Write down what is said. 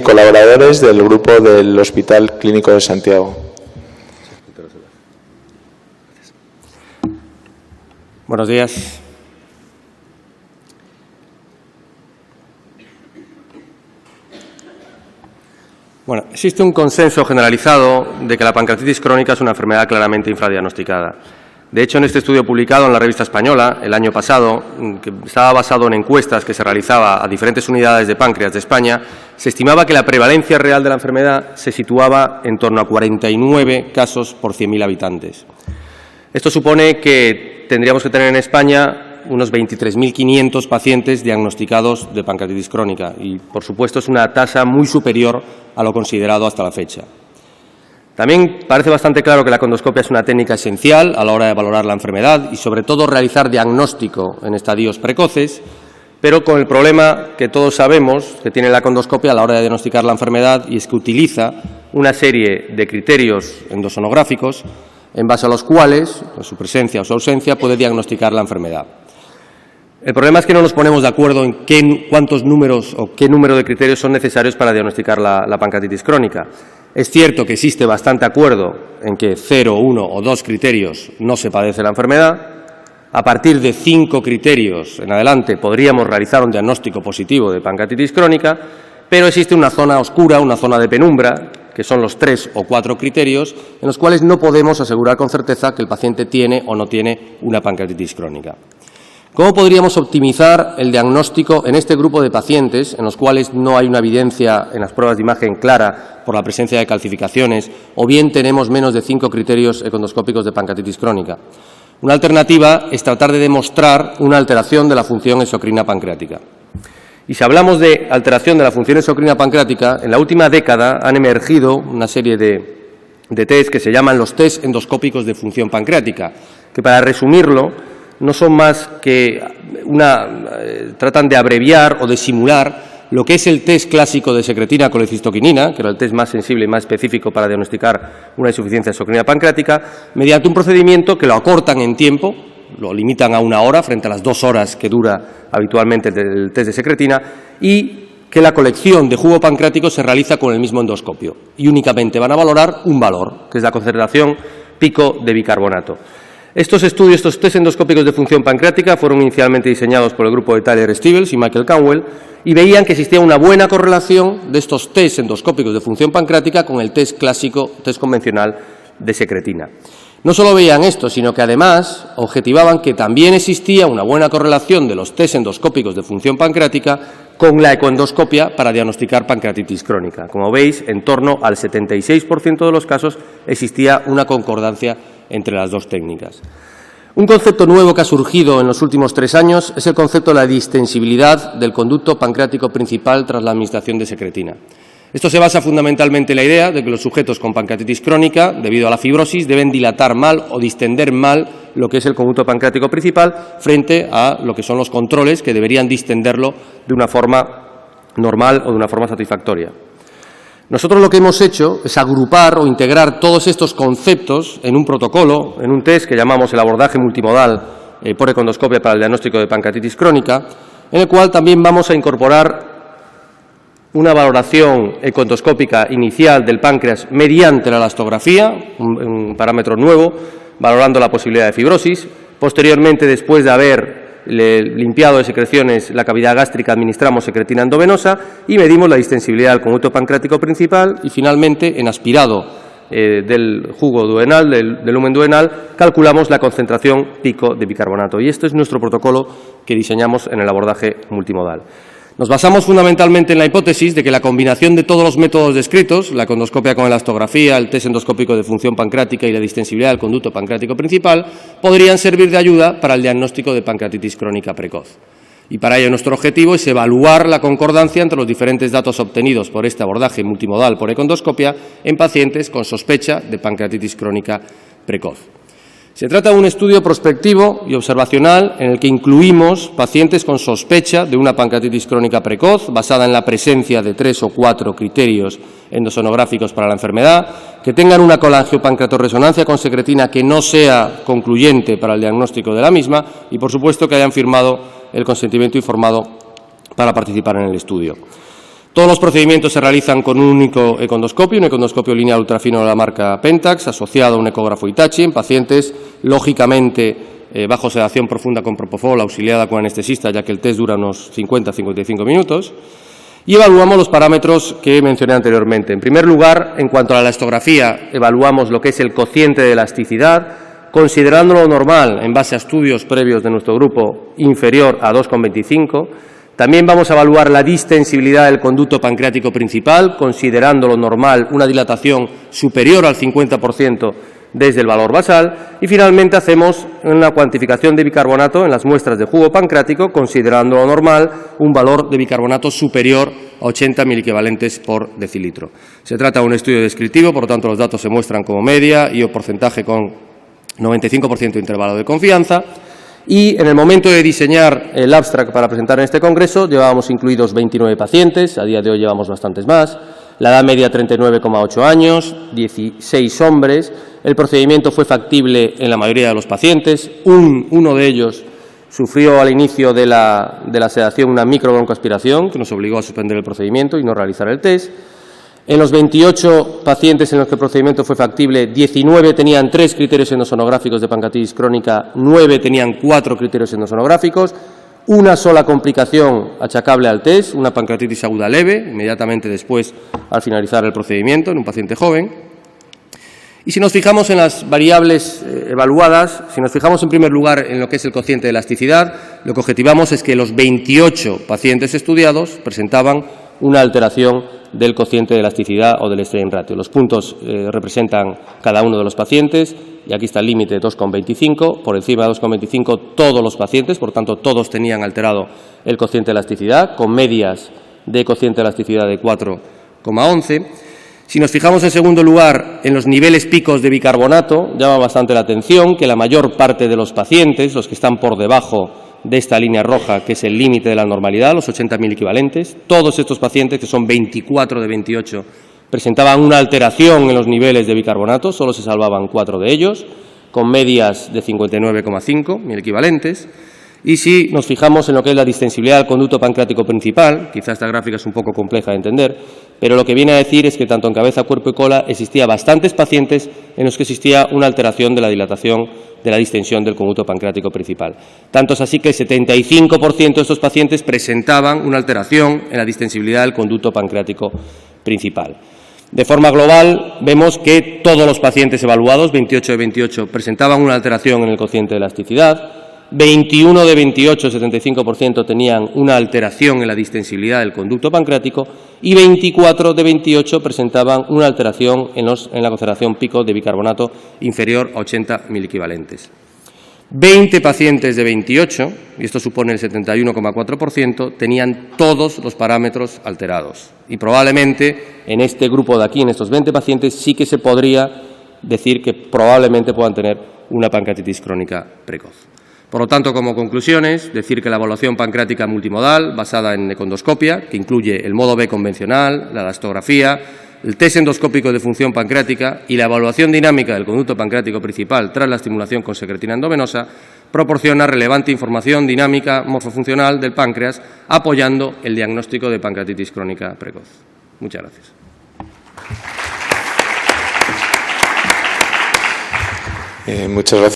Colaboradores del grupo del Hospital Clínico de Santiago. Buenos días. Bueno, existe un consenso generalizado de que la pancreatitis crónica es una enfermedad claramente infradiagnosticada. De hecho, en este estudio publicado en la revista española el año pasado, que estaba basado en encuestas que se realizaba a diferentes unidades de páncreas de España, se estimaba que la prevalencia real de la enfermedad se situaba en torno a 49 casos por 100.000 habitantes. Esto supone que tendríamos que tener en España unos 23.500 pacientes diagnosticados de pancreatitis crónica y, por supuesto, es una tasa muy superior a lo considerado hasta la fecha. También parece bastante claro que la endoscopia es una técnica esencial a la hora de valorar la enfermedad y, sobre todo, realizar diagnóstico en estadios precoces, pero con el problema que todos sabemos que tiene la endoscopia a la hora de diagnosticar la enfermedad, y es que utiliza una serie de criterios endosonográficos en base a los cuales, por su presencia o su ausencia, puede diagnosticar la enfermedad. El problema es que no nos ponemos de acuerdo en cuántos números o qué número de criterios son necesarios para diagnosticar la pancreatitis crónica. Es cierto que existe bastante acuerdo en que 0, 1 o 2 criterios no se padece la enfermedad. A partir de 5 criterios en adelante podríamos realizar un diagnóstico positivo de pancreatitis crónica, pero existe una zona oscura, una zona de penumbra, que son los 3 o 4 criterios en los cuales no podemos asegurar con certeza que el paciente tiene o no tiene una pancreatitis crónica. ¿Cómo podríamos optimizar el diagnóstico en este grupo de pacientes en los cuales no hay una evidencia en las pruebas de imagen clara por la presencia de calcificaciones o bien tenemos menos de 5 criterios endoscópicos de pancreatitis crónica? Una alternativa es tratar de demostrar una alteración de la función exocrina pancreática. Y si hablamos de alteración de la función exocrina pancreática, en la última década han emergido una serie de test que se llaman los test endoscópicos de función pancreática, que, para resumirlo, no son más que tratan de abreviar o de simular lo que es el test clásico de secretina colecistoquinina, que era el test más sensible y más específico para diagnosticar una insuficiencia exocrina pancreática, mediante un procedimiento que lo acortan en tiempo, lo limitan a 1 hora frente a las 2 horas que dura habitualmente el test de secretina, y que la colección de jugo pancreático se realiza con el mismo endoscopio y únicamente van a valorar un valor, que es la concentración pico de bicarbonato. Estos estudios, estos test endoscópicos de función pancreática, fueron inicialmente diseñados por el grupo de Tyler Stevens y Michael Canwell y veían que existía una buena correlación de estos test endoscópicos de función pancreática con el test clásico, test convencional de secretina. No solo veían esto, sino que además objetivaban que también existía una buena correlación de los test endoscópicos de función pancreática con la ecoendoscopia para diagnosticar pancreatitis crónica. Como veis, en torno al 76% de los casos existía una concordancia entre las dos técnicas. Un concepto nuevo que ha surgido en los últimos 3 años es el concepto de la distensibilidad del conducto pancreático principal tras la administración de secretina. Esto se basa fundamentalmente en la idea de que los sujetos con pancreatitis crónica, debido a la fibrosis, deben dilatar mal o distender mal lo que es el conducto pancreático principal frente a lo que son los controles, que deberían distenderlo de una forma normal o de una forma satisfactoria. Nosotros lo que hemos hecho es agrupar o integrar todos estos conceptos en un protocolo, en un test que llamamos el abordaje multimodal por econdoscopia para el diagnóstico de pancreatitis crónica, en el cual también vamos a incorporar una valoración ecoendoscópica inicial del páncreas mediante la elastografía, un parámetro nuevo, valorando la posibilidad de fibrosis. Posteriormente, después de haber limpiado de secreciones la cavidad gástrica, administramos secretina endovenosa y medimos la distensibilidad del conducto pancreático principal y, finalmente, en aspirado del jugo duodenal, del lumen duodenal, calculamos la concentración pico de bicarbonato. Y este es nuestro protocolo que diseñamos en el abordaje multimodal. Nos basamos fundamentalmente en la hipótesis de que la combinación de todos los métodos descritos, la endoscopia con elastografía, el test endoscópico de función pancreática y la distensibilidad del conducto pancreático principal, podrían servir de ayuda para el diagnóstico de pancreatitis crónica precoz. Y para ello nuestro objetivo es evaluar la concordancia entre los diferentes datos obtenidos por este abordaje multimodal por econdoscopia en pacientes con sospecha de pancreatitis crónica precoz. Se trata de un estudio prospectivo y observacional en el que incluimos pacientes con sospecha de una pancreatitis crónica precoz basada en la presencia de 3 o 4 criterios endosonográficos para la enfermedad, que tengan una colangiopancreatorresonancia con secretina que no sea concluyente para el diagnóstico de la misma y, por supuesto, que hayan firmado el consentimiento informado para participar en el estudio. Todos los procedimientos se realizan con un único econdoscopio, un econdoscopio lineal ultrafino de la marca Pentax, asociado a un ecógrafo Hitachi en pacientes, lógicamente, bajo sedación profunda con propofol, auxiliada con anestesista, ya que el test dura unos 50-55 minutos. Y evaluamos los parámetros que mencioné anteriormente. En primer lugar, en cuanto a la elastografía, evaluamos lo que es el cociente de elasticidad, considerándolo normal, en base a estudios previos de nuestro grupo, inferior a 2,25. También vamos a evaluar la distensibilidad del conducto pancreático principal, considerándolo normal una dilatación superior al 50% desde el valor basal. Y finalmente hacemos una cuantificación de bicarbonato en las muestras de jugo pancreático, considerándolo normal un valor de bicarbonato superior a 80 miliequivalentes por decilitro. Se trata de un estudio descriptivo, por lo tanto los datos se muestran como media y o porcentaje con 95% de intervalo de confianza. Y en el momento de diseñar el abstract para presentar en este congreso llevábamos incluidos 29 pacientes, a día de hoy llevamos bastantes más, la edad media 39,8 años, 16 hombres, el procedimiento fue factible en la mayoría de los pacientes, uno de ellos sufrió al inicio de la sedación una microbroncoaspiración que nos obligó a suspender el procedimiento y no realizar el test. En los 28 pacientes en los que el procedimiento fue factible, 19 tenían 3 criterios endosonográficos de pancreatitis crónica, 9 tenían 4 criterios endosonográficos, una sola complicación achacable al test, una pancreatitis aguda leve, inmediatamente después al finalizar el procedimiento en un paciente joven. Y si nos fijamos en las variables evaluadas, si nos fijamos en primer lugar en lo que es el cociente de elasticidad, lo que objetivamos es que los 28 pacientes estudiados presentaban una alteración del cociente de elasticidad o del strain ratio. Los puntos representan cada uno de los pacientes y aquí está el límite de 2,25. Por encima de 2,25 todos los pacientes, por tanto todos tenían alterado el cociente de elasticidad, con medias de cociente de elasticidad de 4,11. Si nos fijamos en segundo lugar en los niveles picos de bicarbonato, llama bastante la atención que la mayor parte de los pacientes, los que están por debajo de esta línea roja, que es el límite de la normalidad, los 80 miliequivalentes, todos estos pacientes, que son 24 de 28, presentaban una alteración en los niveles de bicarbonato, solo se salvaban 4 de ellos, con medias de 59,5 miliequivalentes. Y si nos fijamos en lo que es la distensibilidad del conducto pancreático principal, quizá esta gráfica es un poco compleja de entender, pero lo que viene a decir es que tanto en cabeza, cuerpo y cola existía bastantes pacientes en los que existía una alteración de la dilatación de la distensión del conducto pancreático principal. Tanto es así que el 75% de estos pacientes presentaban una alteración en la distensibilidad del conducto pancreático principal. De forma global, vemos que todos los pacientes evaluados, 28 de 28, presentaban una alteración en el cociente de elasticidad, 21 de 28, 75%, tenían una alteración en la distensibilidad del conducto pancreático y 24 de 28 presentaban una alteración en la concentración pico de bicarbonato inferior a 80 miliequivalentes. 20 pacientes de 28, y esto supone el 71,4%, tenían todos los parámetros alterados. Y probablemente en este grupo de aquí, en estos 20 pacientes, sí que se podría decir que probablemente puedan tener una pancreatitis crónica precoz. Por lo tanto, como conclusiones, decir que la evaluación pancreática multimodal, basada en econdoscopia, que incluye el modo B convencional, la elastografía, el test endoscópico de función pancreática y la evaluación dinámica del conducto pancreático principal tras la estimulación con secretina endovenosa, proporciona relevante información dinámica morfofuncional del páncreas, apoyando el diagnóstico de pancreatitis crónica precoz. Muchas gracias. Muchas gracias.